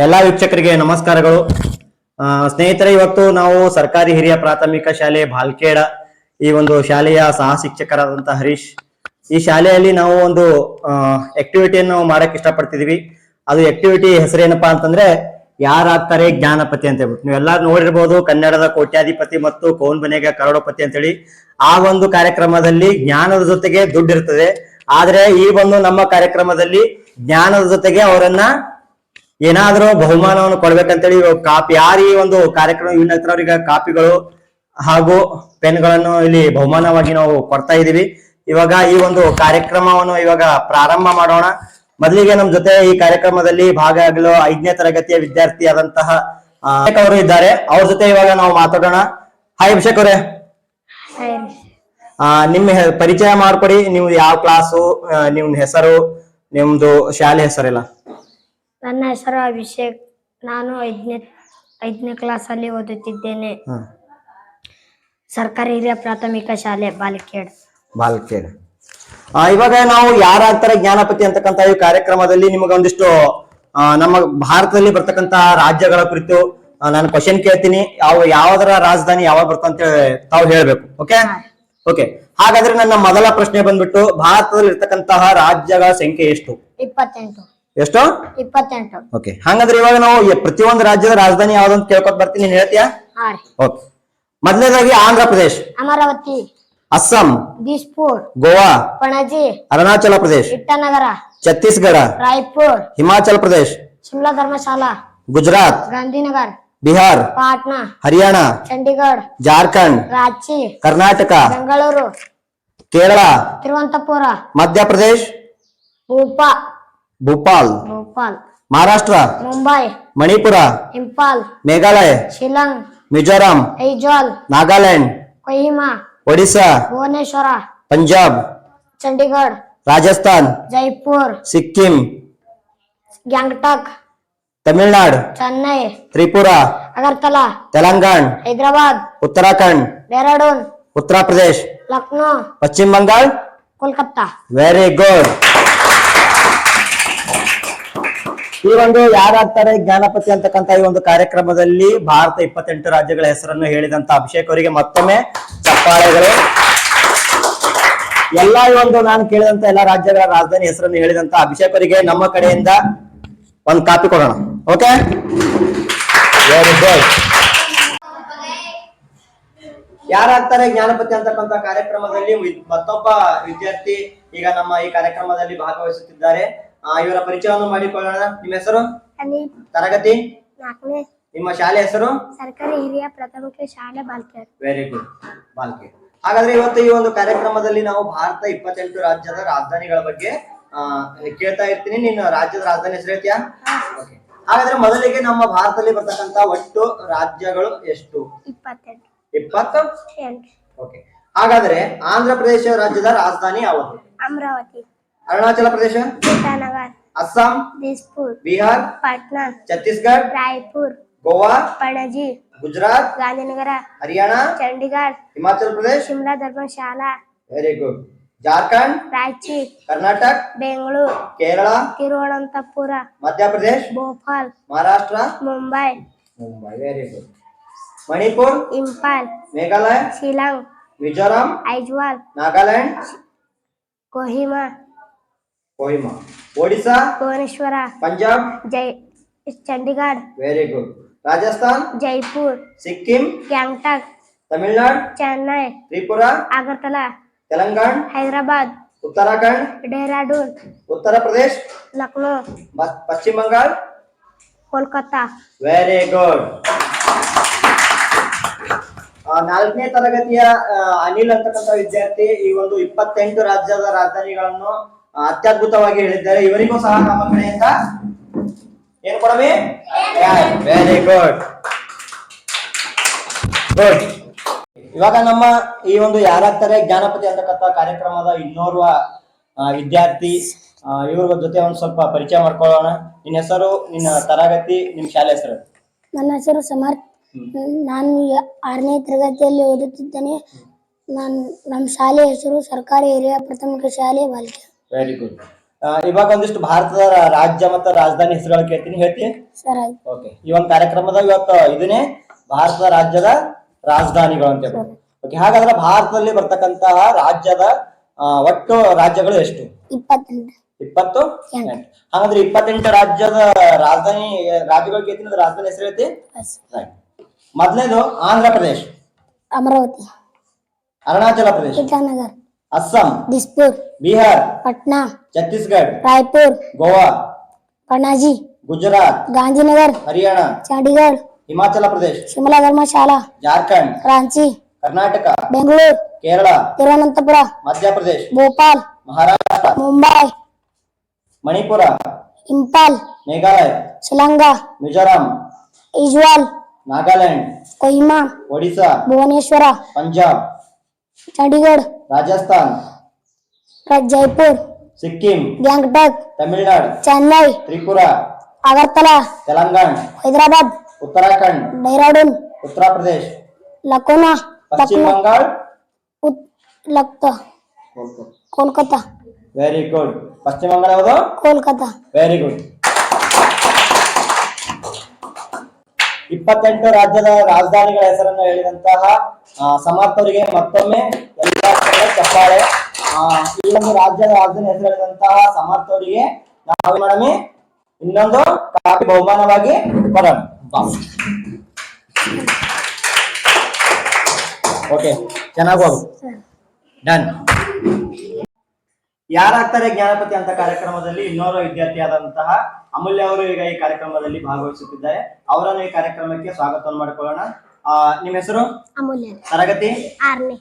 ಎಲ್ಲ ವೀಕ್ಷಕರಿಗೆ ನಮಸ್ಕಾರಗಳು. ಸ್ನೇಹಿತರೆ, ಇವತ್ತು ನಾವು ಸರ್ಕಾರಿ ಹಿರಿಯ ಪ್ರಾಥಮಿಕ ಶಾಲೆ ಬಾಲ್ಕೇಡ ಈ ಒಂದು ಶಾಲೆಯ ಸಹ ಶಿಕ್ಷಕರಾದಂತಹ ಹರೀಶ್, ಈ ಶಾಲೆಯಲ್ಲಿ ನಾವು ಒಂದು ಆಕ್ಟಿವಿಟಿಯನ್ನು ಮಾಡಕ್ ಇಷ್ಟಪಡ್ತಿದೀವಿ. ಅದು ಆಕ್ಟಿವಿಟಿ ಹೆಸರೇನಪ್ಪಾ ಅಂತಂದ್ರೆ ಯಾರಾಗ್ತಾರೆ ಜ್ಞಾನಪತಿ ಅಂತ ಹೇಳ್ಬಿಟ್ಟು. ನೀವೆಲ್ಲರೂ ನೋಡಿರ್ಬೋದು, ಕನ್ನಡದ ಕೋಟ್ಯಾಧಿಪತಿ ಮತ್ತು ಕೌನ್ ಬನೇಗ ಕರೋಡಪತಿ ಅಂತೇಳಿ. ಆ ಒಂದು ಕಾರ್ಯಕ್ರಮದಲ್ಲಿ ಜ್ಞಾನದ ಜೊತೆಗೆ ದುಡ್ಡು ಇರ್ತದೆ. ಆದ್ರೆ ಈ ಒಂದು ನಮ್ಮ ಕಾರ್ಯಕ್ರಮದಲ್ಲಿ ಜ್ಞಾನದ ಜೊತೆಗೆ ಅವರನ್ನ ಏನಾದ್ರೂ ಬಹುಮಾನವನ್ನು ಕೊಡ್ಬೇಕಂತೇಳಿ ಕಾಪಿ, ಯಾರು ಈ ಒಂದು ಕಾರ್ಯಕ್ರಮ ವಿನ್ ಆಗ್ತಾರವ್ರಿಗೆ ಕಾಪಿಗಳು ಹಾಗೂ ಪೆನ್ಗಳನ್ನು ಇಲ್ಲಿ ಬಹುಮಾನವಾಗಿ ನಾವು ಕೊಡ್ತಾ ಇದೀವಿ. ಇವಾಗ ಈ ಒಂದು ಕಾರ್ಯಕ್ರಮವನ್ನು ಇವಾಗ ಪ್ರಾರಂಭ ಮಾಡೋಣ. ಮೊದಲಿಗೆ ನಮ್ ಜೊತೆ ಈ ಕಾರ್ಯಕ್ರಮದಲ್ಲಿ ಭಾಗವಹಿಸಲು 5ನೇ ತರಗತಿಯ ವಿದ್ಯಾರ್ಥಿ ಆದಂತಹ ಅವರು ಇದ್ದಾರೆ. ಅವ್ರ ಜೊತೆ ಇವಾಗ ನಾವು ಮಾತಾಡೋಣ. ಹಾಯ್ ಅಭಿಷೇಕ್ ಅವರೇ, ನಿಮ್ಮ ಪರಿಚಯ ಮಾಡ್ಕೊಡಿ. ನೀವು ಯಾವ ಕ್ಲಾಸು, ನಿಮ್ ಹೆಸರು, ನಿಮ್ದು ಶಾಲೆ ಹೆಸರೆಲ್ಲ. ನನ್ನ ಹೆಸರು ಅಭಿಷೇಕ್. ನಾನು 5ನೇ ಕ್ಲಾಸ್ ಅಲ್ಲಿ ಓದುತ್ತಿದ್ದೇನೆ. ಸರ್ಕಾರಿ ಹಿರಿಯ ಪ್ರಾಥಮಿಕ ಶಾಲೆ ಬಾಲ್ಕೇಡ್. ಇವಾಗ ನಾವು ಯಾರಾಗ್ತಾರೆ ಜ್ಞಾನಪತಿ ಅಂತಕ್ಕಂತ ಈ ಕಾರ್ಯಕ್ರಮದಲ್ಲಿ ನಿಮಗೆ ಒಂದಿಷ್ಟು ನಮ್ಮ ಭಾರತದಲ್ಲಿ ಬರ್ತಕ್ಕಂತ ರಾಜ್ಯಗಳ ಕುರಿತು ನಾನು ಕ್ವಶನ್ ಕೇಳ್ತೀನಿ. ಯಾವ್ದರ ರಾಜಧಾನಿ ಯಾವಾಗ ಬರ್ತಂತ ತಾವು ಹೇಳ್ಬೇಕು. ಓಕೆ. ಹಾಗಾದ್ರೆ ನನ್ನ ಮೊದಲ ಪ್ರಶ್ನೆ ಬಂದ್ಬಿಟ್ಟು, ಭಾರತದಲ್ಲಿ ಇರ್ತಕ್ಕಂತಹ ರಾಜ್ಯಗಳ ಸಂಖ್ಯೆ ಎಷ್ಟು? 28. ಎಷ್ಟು? 28. ಓಕೆ. ಹಾಗಾದ್ರೆ ಇವಾಗ ನಾವು ಪ್ರತಿಯೊಂದು ರಾಜ್ಯದ ರಾಜಧಾನಿ ಯಾವ್ದಂತ ಕೇಳ್ಕೊತ ಬರ್ತೀನಿ, ನೀನ್ ಹೇಳ್ತೀಯಾ? ಓಕೆ. ಮೊದಲನೇದಾಗಿ ಆಂಧ್ರ ಪ್ರದೇಶ್, ಅಮರಾವತಿ. ಅಸ್ಸಾಂ, ದಿಸ್ಪುರ್. ಗೋವಾ, ಪಣಜಿ. ಅರುಣಾಚಲ ಪ್ರದೇಶ್, ಇಟ್ಟನಗರ. ಛತ್ತೀಸ್ಗಢ, ರಾಯ್ಪುರ್. ಹಿಮಾಚಲ ಪ್ರದೇಶ್, ಶಿಮ್ಲಾ ಧರ್ಮಶಾಲಾ. ಗುಜರಾತ್, ಗಾಂಧಿನಗರ್. ಬಿಹಾರ್, ಪಾಟ್ನಾ. ಹರಿಯಾಣ, ಚಂಡೀಗಢ, ಜಾರ್ಖಂಡ್, ರಾಂಚಿ, ಕರ್ನಾಟಕ, ಬೆಂಗಳೂರು, ಕೇರಳ, ತಿರುವನಂತಪುರ, ಮಧ್ಯಪ್ರದೇಶ್, ಭೂಪಾಲ್, ಮಹಾರಾಷ್ಟ್ರ, ಮುಂಬೈ, ಮಣಿಪುರ, ಇಂಫಾಲ್, ಮೇಘಾಲಯ, ಶಿಲಾಂಗ್, ಮಿಜೋರಾಂ, ಐಜ್ವಾಲ್, ನಾಗಾಲ್ಯಾಂಡ್, ಕೊಹಿಮಾ, ಒಡಿಶಾ, ಭುವನೇಶ್ವರ, ಪಂಜಾಬ್, ಚಂಡೀಗಢ, ರಾಜಸ್ಥಾನ್, ಜೈಪುರ್, ಸಿಕ್ಕಿಂ, ಗ್ಯಾಂಗ್ಟಕ್, ತಮಿಳುನಾಡು, ಚೆನ್ನೈ, ತ್ರಿಪುರಾ, ಅಗರ್ತಲಾ, ತೆಲಂಗಾಣ, ಹೈದರಾಬಾದ್, ಉತ್ತರಾಖಂಡ್, ಡೆಹ್ರಾಡೂನ್, ಉತ್ತರ ಪ್ರದೇಶ್, ಲಕ್ನೋ, ಪಶ್ಚಿಮ ಬಂಗಾಳ, ಕೋಲ್ಕತ್ತಾ. Very good. ಈ ಒಂದು ಯಾರಾಗ್ತಾರೆ ಜ್ಞಾನಪತಿ ಅಂತಕ್ಕಂತ ಈ ಒಂದು ಕಾರ್ಯಕ್ರಮದಲ್ಲಿ ಭಾರತ 28 ರಾಜ್ಯಗಳ ಹೆಸರನ್ನು ಹೇಳಿದಂತ ಅಭಿಷೇಕ್ ಅವರಿಗೆ ಮತ್ತೊಮ್ಮೆ ಚಪ್ಪಾಳೆಗಳು. ಎಲ್ಲಾ ಈ ಒಂದು ನಾನು ಕೇಳಿದಂತ ಎಲ್ಲಾ ರಾಜ್ಯಗಳ ರಾಜಧಾನಿ ಹೆಸರನ್ನು ಹೇಳಿದಂತ ಅಭಿಷೇಕ್ ಅವರಿಗೆ ನಮ್ಮ ಕಡೆಯಿಂದ ಒಂದು ಕಾಪಿ ಕೊಡೋಣ. Okay, very good. ಯಾರಾಗ್ತಾರೆ ಜ್ಞಾನಪತಿ ಅಂತಕ್ಕಂತ ಕಾರ್ಯಕ್ರಮದಲ್ಲಿ ಮತ್ತೊಬ್ಬ ವಿದ್ಯಾರ್ಥಿ ಈಗ ನಮ್ಮ ಈ ಕಾರ್ಯಕ್ರಮದಲ್ಲಿ ಭಾಗವಹಿಸುತ್ತಿದ್ದಾರೆ. ಇವರ ಪರಿಚಯವನ್ನು ಮಾಡಿಕೊಳ್ಳೋಣ. ನಿಮ್ಮ ಹೆಸರು? ತರಗತಿ? 4ನೇ. ನಿಮ್ಮ ಶಾಲೆ ಹೆಸರು? ಸರ್ಕಾರಿ ಹಿರಿಯ ಪ್ರಾಥಮಿಕ ಶಾಲೆ ಬಾಲ್ಕೇಡ್. Very good, ಬಾಲ್ಕೇಡ್. ಹಾಗಾದ್ರೆ ಇವತ್ತು ಈ ಒಂದು ಕಾರ್ಯಕ್ರಮದಲ್ಲಿ ನಾವು ಭಾರತ 28 ರಾಜ್ಯದ ರಾಜಧಾನಿಗಳ ಬಗ್ಗೆ ಕೇಳ್ತಾ ಇರ್ತೀನಿ. ನೀನು ರಾಜ್ಯದ ರಾಜಧಾನಿ ಹೆಸರು ಹೇಳ್ತೀಯಾ? ಹಾಗಾದ್ರೆ ಮೊದಲಿಗೆ ನಮ್ಮ ಭಾರತದಲ್ಲಿ ಬರ್ತಕ್ಕಂತ ಒಟ್ಟು ರಾಜ್ಯಗಳು ಎಷ್ಟು? 28. ಓಕೆ. ಹಾಗಾದ್ರೆ ಆಂಧ್ರ ಪ್ರದೇಶ ರಾಜ್ಯದ ರಾಜಧಾನಿ ಯಾವುದು? Amaravati. Arunachal Pradesh? ಇಟಾನಗರ್. Assam? Dispur. Bihar? Patna. Chhattisgarh? Raipur. Goa? Panaji. Gujarat? Gandhinagar. Haryana? Chandigarh. Himachal Pradesh? Shimla Dharamshala. Very good. Jharkhand? Ranchi. Karnataka? Bengaluru. Kerala? Thiruvananthapuram. Madhya Pradesh? Bhopal. Maharashtra? Mumbai. Very good. Manipur? Imphal. Meghalaya? Shillong. Mizoram? Aizawl. Nagaland? Kohima. Odisha? Bhubaneswar. Punjab? Chandigarh. Very good. Rajasthan? Jaipur. Sikkim? Gangtok. Tamil Nadu? Chennai. Tripura? Agartala. Telangana? Hyderabad. Uttarakhand? Dehradun. Uttar Pradesh? Lucknow. Paschim Bengal? Kolkata. Very good. 4ನೇ ತರಗತಿಯ ಅನಿಲ್ ಅಂತಕ್ಕಂಥ ವಿದ್ಯಾರ್ಥಿ ಈ ಒಂದು 28 ರಾಜ್ಯದ ರಾಜಧಾನಿಗಳನ್ನು ಅತ್ಯದ್ಭುತವಾಗಿ ಹೇಳಿದ್ದಾರೆ. ಇವರಿಗೂ ಸಹ ನಮ್ಮ ಕಡೆಯಿಂದ ಏನು ಕೊಡವಿ? Very good. ಗುಡ್. ಇವಾಗ ನಮ್ಮ ಈ ಒಂದು ಯಾರಾಗ್ತಾರೆ ಜ್ಞಾನಪತಿ ಅಂತಕ್ಕಂಥ ಕಾರ್ಯಕ್ರಮದ ಇನ್ನೋರ್ವ ವಿದ್ಯಾರ್ಥಿ, ಇವ್ರ ಜೊತೆ ಒಂದ್ ಸ್ವಲ್ಪ ಪರಿಚಯ ಮಾಡ್ಕೊಳ್ಳೋಣ. ನಿನ್ನ ಹೆಸರು, ನಿನ್ನ ತರಗತಿ, ನಿಮ್ ಶಾಲೆ ಹೆಸರು? ನನ್ನ ಹೆಸರು ಸಮರ್ಥ್. ನಾನು 6ನೇ ತರಗತಿಯಲ್ಲಿ ಓದುತ್ತಿದ್ದೇನೆ. ನಮ್ಮ ಶಾಲೆ ಹೆಸರು ಸರ್ಕಾರಿ ಹಿರಿಯ ಪ್ರಾಥಮಿಕ ಶಾಲೆ ಬಾಲ್ಕೇಡ್. Very good. ಇವಾಗ ಒಂದಿಷ್ಟು ಭಾರತದ ರಾಜ್ಯ ಮತ್ತು ರಾಜಧಾನಿ ಹೆಸರುಗಳು ಕೇಳ್ತೀನಿ, ಹೇಳ್ತೀನಿ. ಸರ್ ಆಯ್ತು. ಓಕೆ, ಈ ಒಂದು ಕಾರ್ಯಕ್ರಮದಾಗ ಇವತ್ತು ಇದನ್ನೇ ಭಾರತದ ರಾಜ್ಯದ ರಾಜಧಾನಿಗಳು ಅಂತ ಹೇಳಿ. ಓಕೆ, ಹಾಗಾದ್ರೆ ಭಾರತದಲ್ಲಿ ಬರ್ತಕ್ಕಂತಹ ರಾಜ್ಯದ ಒಟ್ಟು ರಾಜ್ಯಗಳು ಎಷ್ಟು? 28. 28. ಹಾಗಾದ್ರೆ 28 ರಾಜ್ಯದ ರಾಜ್ಯಗಳು ಕೇಳ್ತೀನಿ, ಅದ್ರ ರಾಜಧಾನಿ ಹೆಸರು ಹೇಳ್ತಿ. ರೈಟ್. ಮೊದಲನೇದು ಆಂಧ್ರ ಪ್ರದೇಶ್, ಅಮರಾವತಿ, ಅರುಣಾಚಲ ಪ್ರದೇಶ್, ಇಟಾನಗರ್, ಅಸ್ಸಾಂ, ದಿಸ್ಪುರ್, ಬಿಹಾರ್, पटना, ಛತ್ತೀಸ್ಗಢ, रायपुर, ಗೋವಾ, पणाजी, ಗುಜರಾತ್, गांधीनगर, ಹರಿಯಾಣ, चंडीगढ़, ಹಿಮಾಚಲ ಪ್ರದೇಶ್, शिमला धर्मशाला, ಜಾರ್ಖಂಡ್, रांची, ಕರ್ನಾಟಕ, बेंगलुरु, ಕೇರಳ, तिरुवनंतपुरम, ಮಧ್ಯಪ್ರದೇಶ್, भोपाल, ಮಹಾರಾಷ್ಟ್ರ, मुंबई, ಮಣಿಪುರ, इंपाल, ಮೇಘಾಲಯ, शिलांगा, ಮಿಜೋರಾಂ, इजवाल, ನಾಗಾಲ್ಯಾಂಡ್, कोहिमा, ಒಡಿಶಾ, भुवनेश्वर, ಪಂಜಾಬ್, चंडीगढ़, ರಾಜಸ್ಥಾನ್, जयपुर, ಸಿಕ್ಕಿಂ, गैंगटॉक, ತಮಿಳುನಾಡು, चेन्नई, ತ್ರಿಪುರಾ, अगरतला, ತೆಲಂಗಾಣ, हैदराबाद, ಉತ್ತರಾಖಂಡ್, देहरादून, ಉತ್ತರ ಪ್ರದೇಶ್, लखनऊ, ಪಶ್ಚಿಮ ಬಂಗಾಳ, कोलकाता, ವೆರಿ ಗುಡ್. ಪಶ್ಚಿಮ ಬಂಗಾಳ ಯಾವುದು? Kolkata, very good. 28 ರಾಜ್ಯದ ರಾಜಧಾನಿಗಳ ಹೆಸರನ್ನು ಹೇಳಿದಂತಹ ಸಮರ್ಥವರಿಗೆ ಮತ್ತೊಮ್ಮೆ ಎಲ್ಲ ಚಪ್ಪಾಳೆ. ಈ ಒಂದು ರಾಜ್ಯದ ರಾಜಧಾನಿ ಹೆಸರು ಹೇಳಿದಂತಹ ಸಮರ್ಥವರಿಗೆ ನಾವು ಮೇಡಮ್ ಇನ್ನೊಂದು ಕಾಪಿ ಬಹುಮಾನವಾಗಿ ಕೊಡೋಣ. ಓಕೆ, ಚೆನ್ನಾಗಿ ಹೋಗು. ಡನ್. ಯಾರಾಗ್ತಾರೆ ಜ್ಞಾನಪತಿ ಅಂತ ಕಾರ್ಯಕ್ರಮದಲ್ಲಿ ಇನ್ನೋರ್ವ ವಿದ್ಯಾರ್ಥಿಯಾದಂತಹ ಅಮೂಲ್ಯ ಅವರು ಈಗ ಈ ಕಾರ್ಯಕ್ರಮದಲ್ಲಿ ಭಾಗವಹಿಸುತ್ತಿದ್ದಾರೆ. ಅವರನ್ನು ಈ ಕಾರ್ಯಕ್ರಮಕ್ಕೆ ಸ್ವಾಗತವನ್ನು ಮಾಡಿಕೊಳ್ಳೋಣ. ನಿಮ್ಮ ಹೆಸರು? ಅಮೂಲ್ಯ. ತರಗತಿ? 6ನೇ.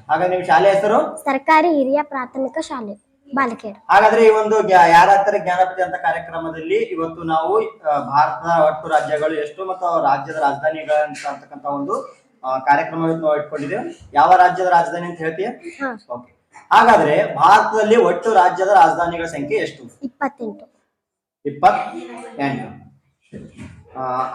ಹಾಗಾದ್ರೆ ನಿಮ್ಮ ಶಾಲೆ ಹೆಸರು? ಸರ್ಕಾರಿ ಹಿರಿಯ ಪ್ರಾಥಮಿಕ ಶಾಲೆ ಬಾಲಕೇಡ್. ಹಾಗಾದ್ರೆ ಈ ಒಂದು ಯಾರಾಗ್ತಾರೆ ಜ್ಞಾನಪತಿ ಅಂತ ಕಾರ್ಯಕ್ರಮದಲ್ಲಿ ಇವತ್ತು ನಾವು ಭಾರತದ ಒಟ್ಟು ರಾಜ್ಯಗಳು ಎಷ್ಟು ಮತ್ತು ರಾಜ್ಯದ ರಾಜಧಾನಿಗಳು ಅಂತಕ್ಕಂತ ಒಂದು ಕಾರ್ಯಕ್ರಮವನ್ನು ಇಟ್ಕೊಂಡಿದ್ದೇವೆ. ಯಾವ ರಾಜ್ಯದ ರಾಜಧಾನಿ ಅಂತ ಹೇಳ್ತೀಯ? ಓಕೆ, ಹಾಗಾದ್ರೆ ಭಾರತದಲ್ಲಿ ಒಟ್ಟು ರಾಜ್ಯದ ರಾಜಧಾನಿಗಳ ಸಂಖ್ಯೆ ಎಷ್ಟು? 28. 28.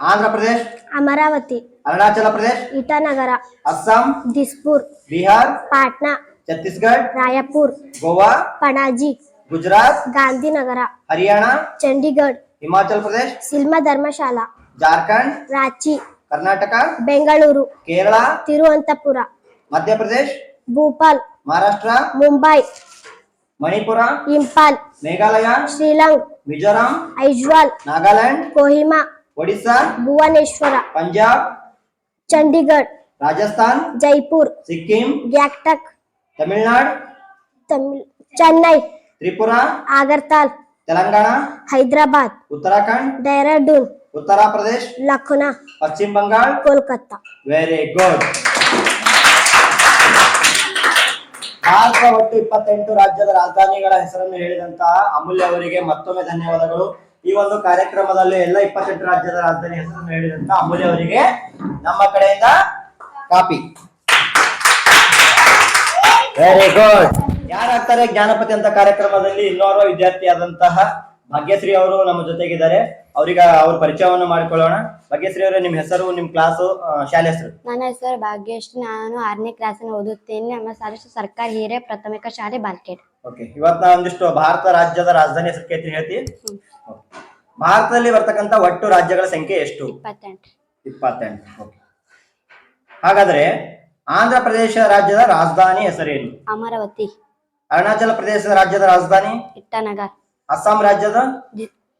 ಆಂಧ್ರ ಪ್ರದೇಶ್, ಅಮರಾವತಿ, ಅರುಣಾಚಲ ಪ್ರದೇಶ್, ಇಟಾನಗರ, ಅಸ್ಸಾಂ, ದಿಸ್ಪುರ್, ಬಿಹಾರ್, ಪಾಟ್ನಾ, ಛತ್ತೀಸ್ಗಢ, ರಾಯಪುರ್, ಗೋವಾ, ಪಣಾಜಿ, ಗುಜರಾತ್, ಗಾಂಧಿನಗರ, ಹರಿಯಾಣ, ಚಂಡೀಗಢ, ಹಿಮಾಚಲ ಪ್ರದೇಶ್, ಸಿಲ್ಮಾ ಧರ್ಮಶಾಲಾ, ಜಾರ್ಖಂಡ್, ರಾಂಚಿ, ಕರ್ನಾಟಕ, ಬೆಂಗಳೂರು, ಕೇರಳ, ತಿರುವನಂತಪುರ, ಮಧ್ಯಪ್ರದೇಶ್, ಭೋಪಾಲ್, ಮಹಾರಾಷ್ಟ್ರ, ಮುಂಬೈ, ಮಣಿಪುರ, ಇಂಪಾಲ್, ಮೇಘಾಲಯ, ಶ್ರೀಲಂಗ್, ಮಿಜೋರಾಂ, ಐಜ್ವಾಲ್, ನಾಗಾಲ್ಯಾಂಡ್, ಕೋಹಿಮಾ, ಒಡಿಶಾ, ಭುವನೇಶ್ವರ, ಪಂಜಾಬ್, ಚಂಡೀಗಢ, ರಾಜಸ್ಥಾನ್, ಜೈಪುರ್, ಸಿಕ್ಕಿಂ, ಗ್ಯಾಂಗ್ಟಕ್, ತಮಿಳುನಾಡು, ಚೆನ್ನೈ, ತ್ರಿಪುರಾ, ಆಗರ್ತಾಲ್, ತೆಲಂಗಾಣ, ಹೈದರಾಬಾದ್, ಉತ್ತರಾಖಂಡ್, ಡೆಹ್ರಾಡೂನ್, ಉತ್ತರ ಪ್ರದೇಶ್, ಲಖನೌ, ಪಶ್ಚಿಮ ಬಂಗಾಳ, ಕೋಲ್ಕತ್ತಾ. Very good. ಭಾರತ ಒಟ್ಟು 28 ರಾಜ್ಯದ ರಾಜಧಾನಿಗಳ ಹೆಸರನ್ನು ಹೇಳಿದಂತಹ ಅಮೂಲ್ಯ ಅವರಿಗೆ ಮತ್ತೊಮ್ಮೆ ಧನ್ಯವಾದಗಳು. ಈ ಒಂದು ಕಾರ್ಯಕ್ರಮದಲ್ಲಿ ಎಲ್ಲ 28 ರಾಜ್ಯದ ರಾಜಧಾನಿ ಹೆಸರನ್ನು ಹೇಳಿದಂತಹ ಅಮೂಲ್ಯ ಅವರಿಗೆ ನಮ್ಮ ಕಡೆಯಿಂದ ಕಾಪಿ. Very good. ಯಾರಾಗ್ತಾರೆ ಜ್ಞಾನಪತಿ ಅಂತ ಕಾರ್ಯಕ್ರಮದಲ್ಲಿ ಇನ್ನೋರ್ವ ವಿದ್ಯಾರ್ಥಿಯಾದಂತಹ ಭಾಗ್ಯಶ್ರೀ ಅವರು ನಮ್ಮ ಜೊತೆಗಿದ್ದಾರೆ. ಅವ್ರ ಪರಿಚಯವನ್ನು ಮಾಡಿಕೊಳ್ಳೋಣ. ಭಾಗ್ಯಶ್ರೀ ಅವರೇ, ನಿಮ್ಮ ಹೆಸರು, ನಿಮ್ಮ ಕ್ಲಾಸು, ಶಾಲೆ ಹೆಸರು? ನನ್ನ ಹೆಸರು ಭಾಗ್ಯಶ್ರೀ. ನಾನು 6ನೇ ಕ್ಲಾಸನ್ನು ಓದುತ್ತೇನೆ. ನಮ್ಮ ಶಾಲೆ ಸರ್ಕಾರಿ ಹಿರಿಯ ಪ್ರಾಥಮಿಕ ಶಾಲೆ ಬಾಲ್ಕೇಡ್. ಓಕೆ, ಇವತ್ತು ನಾ ಒಂದಿಷ್ಟು ಭಾರತ ರಾಜ್ಯದ ರಾಜಧಾನಿ ಹೆಸರು ಕೇಳ್ತೀನಿ, ಹೇಳ್ತಿ? ಭಾರತದಲ್ಲಿ ಬರ್ತಕ್ಕಂತ ಒಟ್ಟು ರಾಜ್ಯಗಳ ಸಂಖ್ಯೆ ಎಷ್ಟು? 28. 28. ಓಕೆ, ಹಾಗಾದ್ರೆ ಆಂಧ್ರ ಪ್ರದೇಶ ರಾಜ್ಯದ ರಾಜಧಾನಿ ಹೆಸರೇನು? ಅಮರಾವತಿ. ಅರುಣಾಚಲ ಪ್ರದೇಶದ ರಾಜ್ಯದ ರಾಜಧಾನಿ? ಇಟಾನಗರ್. ಅಸ್ಸಾಂ ರಾಜ್ಯದ?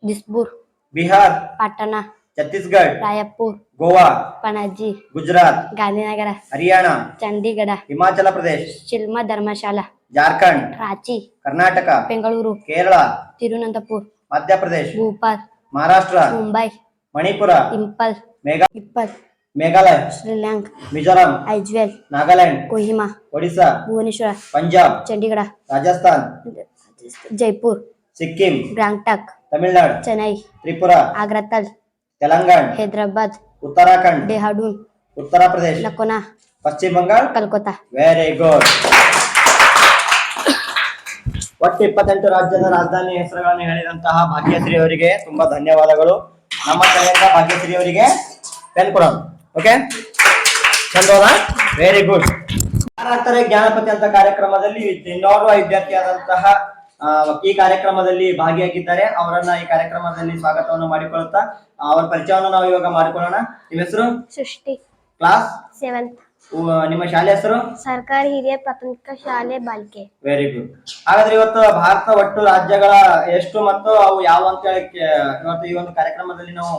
ದಿಸ್ಪುರ್. ಬಿಹಾರ್, ಪಾಟ್ನಾ, ಛತ್ತೀಸ್ಗಢ, ರಾಯಪುರ್, ಗೋವಾ, ಪಣಾಜಿ, ಗುಜರಾತ್, ಗಾಂಧಿನಗರ, ಹರಿಯಾಣ, ಚಂಡೀಗಢ, ಹಿಮಾಚಲ ಪ್ರದೇಶ್, ಶಿಲ್ಮಾ ಧರ್ಮಶಾಲಾ, ಜಾರ್ಖಂಡ್, ರಾಂಚಿ, ಕರ್ನಾಟಕ, ಬೆಂಗಳೂರು, ಕೇರಳ, ತಿರುವನಂತಪುರ, ಮಧ್ಯಪ್ರದೇಶ್, ಭೋಪಾಲ್, ಮಹಾರಾಷ್ಟ್ರ, ಮುಂಬೈ, ಮಣಿಪುರ, ಇಂಪಾಲ್, ಮೇಘಾಲಯ, ಶ್ರೀಲಂಗ್, ಮಿಜೋರಾಂ, ಐಜ್ವಾಲ್, ನಾಗಾಲ್ಯಾಂಡ್, ಕೋಹಿಮಾ, ಒಡಿಶಾ, ಭುವನೇಶ್ವರ, ಪಂಜಾಬ್, ಚಂಡೀಗಢ, ರಾಜಸ್ಥಾನ್, ಜೈಪುರ್, ಸಿಕ್ಕಿಂ, ಗ್ಯಾಂಗ್ಟಕ್, ತಮಿಳುನಾಡು, ಚೆನ್ನೈ, ತ್ರಿಪುರಾ, ಆಗರ್ತಾಲ್, ತೆಲಂಗಾಣ, ಹೈದರಾಬಾದ್, ಉತ್ತರಾಖಂಡ್, ಡೆಹ್ರಾಡೂನ್, ಉತ್ತರ ಪ್ರದೇಶ್, ಲಖನೌ, ಪಶ್ಚಿಮ ಬಂಗಾಳ, ಕಲ್ಕತ್ತಾ. Very good. ಒಟ್ಟು 28 ರಾಜ್ಯದ ರಾಜಧಾನಿ ಹೆಸರುಗಳನ್ನು ಹೇಳಿದಂತಹ ಭಾಗ್ಯಶ್ರೀ ಅವರಿಗೆ ತುಂಬಾ ಧನ್ಯವಾದಗಳು. ನಮ್ಮ ಕಡೆಯಿಂದ ಭಾಗ್ಯಶ್ರೀ ಅವರಿಗೆ ಪೆನ್ ಕೊಡೋಣ. ಓಕೆ, ಚಂದೋದ? Very good. ಯಾರಾಗ್ತಾರೆ ಜ್ಞಾನಪತಿ ಅಂತ ಕಾರ್ಯಕ್ರಮದಲ್ಲಿ ಇನ್ನೋರ್ವ ವಿದ್ಯಾರ್ಥಿಯಾದಂತಹ ಈ ಕಾರ್ಯಕ್ರಮದಲ್ಲಿ ಭಾಗಿಯಾಗಿದ್ದಾರೆ. ಅವರನ್ನ ಈ ಕಾರ್ಯಕ್ರಮದಲ್ಲಿ ಸ್ವಾಗತವನ್ನು ಮಾಡಿಕೊಳ್ಳುತ್ತಾ ಅವರ ಪರಿಚಯವನ್ನು ನಾವು ಇವಾಗ ಮಾಡಿಕೊಳ್ಳೋಣ. ನಿಮ್ಮ ಹೆಸರು? ಸೃಷ್ಟಿ. Class 7th. ನಿಮ್ಮ ಶಾಲೆ ಹೆಸರು? ಸರ್ಕಾರಿ ಹಿರಿಯ ಪ್ರಾಥಮಿಕ ಶಾಲೆ ಬಾಲ್ಕೆ. Very good. ಹಾಗಾದ್ರೆ ಇವತ್ತು ಭಾರತ ಒಟ್ಟು ರಾಜ್ಯಗಳ ಎಷ್ಟು ಮತ್ತು ಅವು ಯಾವ ಅಂತ ಹೇಳಿ ಇವತ್ತು ಈ ಒಂದು ಕಾರ್ಯಕ್ರಮದಲ್ಲಿ ನಾವು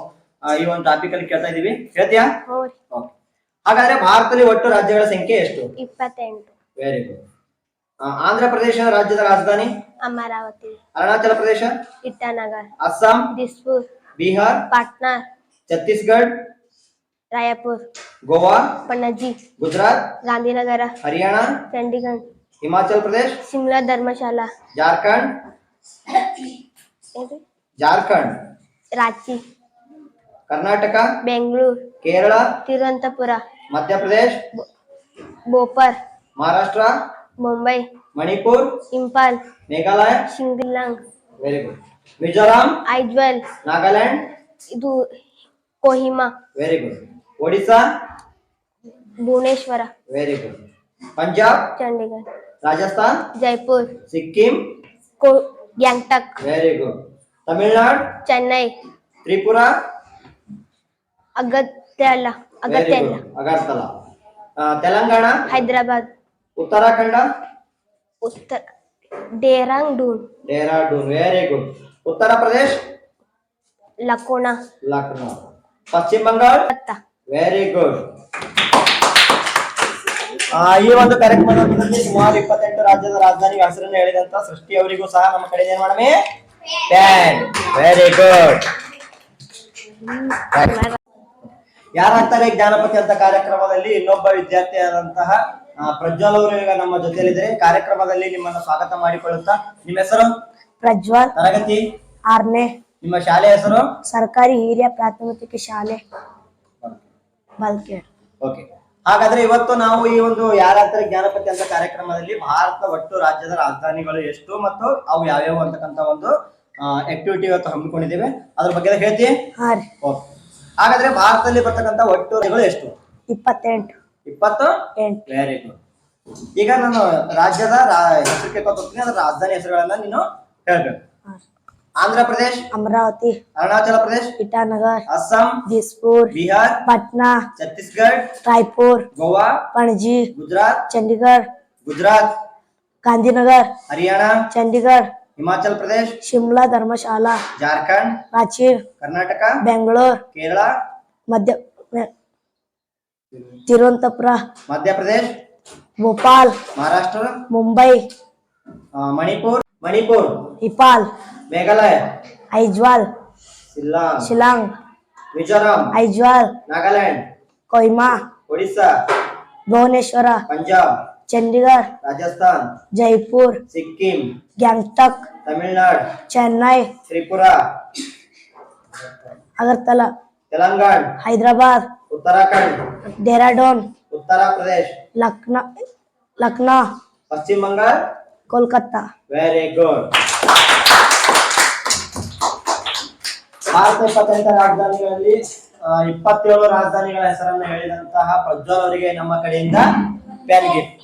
ಈ ಒಂದು ಟಾಪಿಕ್ ಅಲ್ಲಿ ಕೇಳ್ತಾ ಇದೀವಿ. ಹೇಳ್ತೀಯಾ? Okay. ಹಾಗಾದ್ರೆ ಭಾರತದಲ್ಲಿ ಒಟ್ಟು ರಾಜ್ಯಗಳ ಸಂಖ್ಯೆ ಎಷ್ಟು? 28. Very good. ಆಂಧ್ರ ಪ್ರದೇಶ ರಾಜ್ಯದ ರಾಜಧಾನಿ? ಅಮರಾವತಿ. ಅರುಣಾಚಲ ಪ್ರದೇಶ? ಇಟಾನಗರ್. ಅಸ್ಸಾಂ? ದಿಸ್ಪುರ್. ಬಿಹಾರ್? ಪಾಟ್ನಾ. ಛತ್ತೀಸ್ಗಢ? ರಾಯಪುರ್. ಗೋವಾ? ಪಣಜಿ. ಗುಜರಾತ್? ಗಾಂಧಿನಗರ. ಹರಿಯಾಣ? ಚಂಡೀಗಢ. ಹಿಮಾಚಲ್ ಪ್ರದೇಶ? ಶಿಮ್ಲಾ ಧರ್ಮಶಾಲಾ. ಜಾರ್ಖಂಡ್? ಜಾರ್ಖಂಡ್? ರಾಂಚಿ. ಕರ್ನಾಟಕ? ಬೆಂಗಳೂರು. ಕೇರಳ? ತಿರುವನಂತಪುರ. ಮಧ್ಯಪ್ರದೇಶ? ಭೋಪಾಲ್. ಮಹಾರಾಷ್ಟ್ರ? ಮುಂಬೈ. ಮಣಿಪುರ್? ಇಂಪಾಲ್. ಮೇಘಾಲಯ? ಶಿಂಗ್ಲಾಂಗ್. Very good. ಮಿಜೋರಾಂ? ಐಜ್ವಾಲ್. ನಾಗಾಲ್ಯಾಂಡ್? ಇದು Kohima. Very good. Odisha? Bhubaneswar. Very good. Punjab? Chandigarh. Rajasthan? Jaipur. Sikkim? Gangtok. Very good. Tamil Nadu? Chennai. Tripura? ಅಗತ್ಯಲ್ಲ. Agartala. Telangana? Hyderabad. Uttarakhand? Dehradun. Dehradun. Very good. Uttar Pradesh? Lucknow. Lucknow. Paschim Bangala? Very good. ಈ ಒಂದು ಕಾರ್ಯಕ್ರಮದಲ್ಲಿ ಸುಮಾರು 28 ರಾಜ್ಯದ ರಾಜಧಾನಿ ಹೆಸರನ್ನು ಹೇಳಿದಂತ ಸೃಷ್ಟಿ ಅವರಿಗೂ ಸಹ ನಮ್ಮ ಕಡೆ ಏನ್ ಮಾಡಮೆ ವೆರಿ ಗುಡ್. ಯಾರಾಗ್ತಾರೆ ಜ್ಞಾನಪತಿ ಅಂತ ಕಾರ್ಯಕ್ರಮದಲ್ಲಿ ಇನ್ನೊಬ್ಬ ವಿದ್ಯಾರ್ಥಿಯಾದಂತಹ ಪ್ರಜ್ವಲ್ ಅವರು ಈಗ ನಮ್ಮ ಜೊತೆಯಲ್ಲಿದ್ದಾರೆ. ಕಾರ್ಯಕ್ರಮದಲ್ಲಿ ನಿಮ್ಮನ್ನು ಸ್ವಾಗತ ಮಾಡಿಕೊಳ್ಳುತ್ತಾ ನಿಮ್ಮ ಹೆಸರು? ಪ್ರಜ್ವಲ್. ತರಗತಿ 6ನೇ. ನಿಮ್ಮ ಶಾಲೆ ಹೆಸರು? ಸರ್ಕಾರಿ ಹಿರಿಯ ಪ್ರಾಥಮಿಕ ಶಾಲೆ ಬಾಲ್ಕೆ. ಓಕೆ. ಹಾಗಾದ್ರೆ ಇವತ್ತು ನಾವು ಈ ಒಂದು ಯಾರಾಗ್ತಾರೆ ಜ್ಞಾನಪತಿ ಅಂತ ಕಾರ್ಯಕ್ರಮದಲ್ಲಿ ಭಾರತ ಒಟ್ಟು ರಾಜ್ಯದ ರಾಜಧಾನಿಗಳು ಎಷ್ಟು ಮತ್ತು ಅವು ಯಾವ್ಯಾವ ಅಂತಕ್ಕಂತ ಒಂದು ಆಕ್ಟಿವಿಟಿ ಇವತ್ತು ಹಮ್ಮಿಕೊಂಡಿದ್ದೇವೆ. ಅದ್ರ ಬಗ್ಗೆ ಹೇಳ್ತೀವಿ. ಹಾಗಾದ್ರೆ ಭಾರತದಲ್ಲಿ ಬರ್ತಕ್ಕಂತ ಒಟ್ಟು ರಾಜ್ಯಗಳು ಎಷ್ಟು? 28. 28. Very good. ಈಗ ನಾನು ರಾಜ್ಯದ ಹೆಸರು ಕೇಳ್ಕೊತೀನಿ, ಅದರ ರಾಜಧಾನಿ ಹೆಸರುಗಳನ್ನ ನೀನು ಹೇಳ್ಬೇಕು. ಆಂಧ್ರ ಪ್ರದೇಶ? ಅಮರಾವತಿ. ಅರುಣಾಚಲ ಪ್ರದೇಶ? ಇಟಾನಗರ್. ಅಸ್ಸಾಂ? ದಿಸ್ಪುರ್. ಬಿಹಾರ್? ಪಟ್ನಾ. ಛತ್ತೀಸ್ಗಢ? ರಾಯಪುರ್. ಗೋವಾ? ಪಣಜಿ. ಗುಜರಾತ್? ಚಂಡೀಗಢ. ಗುಜರಾತ್? ಗಾಂಧಿನಗರ್. ಹರಿಯಾಣ? ಚಂಡೀಗಢ. ಹಿಮಾಚಲ್ ಪ್ರದೇಶ? ಶಿಮ್ಲಾ ಧರ್ಮಶಾಲಾ. ಜಾರ್ಖಂಡ್? ರಾಂಚಿ. ಕರ್ನಾಟಕ? ಬೆಂಗಳೂರು. ಕೇರಳ? ತಿರುವನಂತಪುರ. ಮಧ್ಯಪ್ರದೇಶ? ಭೋಪಾಲ್. ಮಹಾರಾಷ್ಟ್ರ? ಮುಂಬೈ. ಮಣಿಪುರ್? ಇಂಪಾಲ್. ಮೇಘಾಲಯ? ಐಜ್ವಾಲ್. ಶಿಲಾಂಗ್. ಮಿಜೋರಾಂ? ಐಜ್ವಾಲ್. ನಾಗಾಲ್ಯಾಂಡ್? ಕೊಹಿಮಾ. ಒಡಿಶಾ? ಭುವನೇಶ್ವರ. ಪಂಜಾಬ್? ಚಂಡೀಗಢ. ರಾಜಸ್ಥಾನ್? ಜೈಪುರ್. ಸಿಕ್ಕಿಂ. ಗ್ಯಾಂಗ್ಟಕ್. ತಮಿಳುನಾಡು? ಚೆನ್ನೈ. ತ್ರಿಪುರ? ಅಗರ್ತಲ. ತೆಲಂಗಾಣ? ಹೈದರಾಬಾದ್. ಉತ್ತರಾಖಂಡ್? ಡೆಹ್ರಾಡೂನ್. ಉತ್ತರ ಪ್ರದೇಶ? ಲಕ್ನೋ. ಪಶ್ಚಿಮ ಬಂಗಾಳ? ಕೋಲ್ಕತ್ತಾ. Very good. ಭಾರತ 28 ರಾಜಧಾನಿಗಳಲ್ಲಿ 27 ರಾಜಧಾನಿಗಳ ಹೆಸರನ್ನು ಹೇಳಿದಂತಹ ಪ್ರಜ್ವಲ್ ಅವರಿಗೆ ನಮ್ಮ ಕಡೆಯಿಂದ ಪ್ಯಾನ್ ಗಿಫ್ಟ್.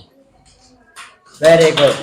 Very good.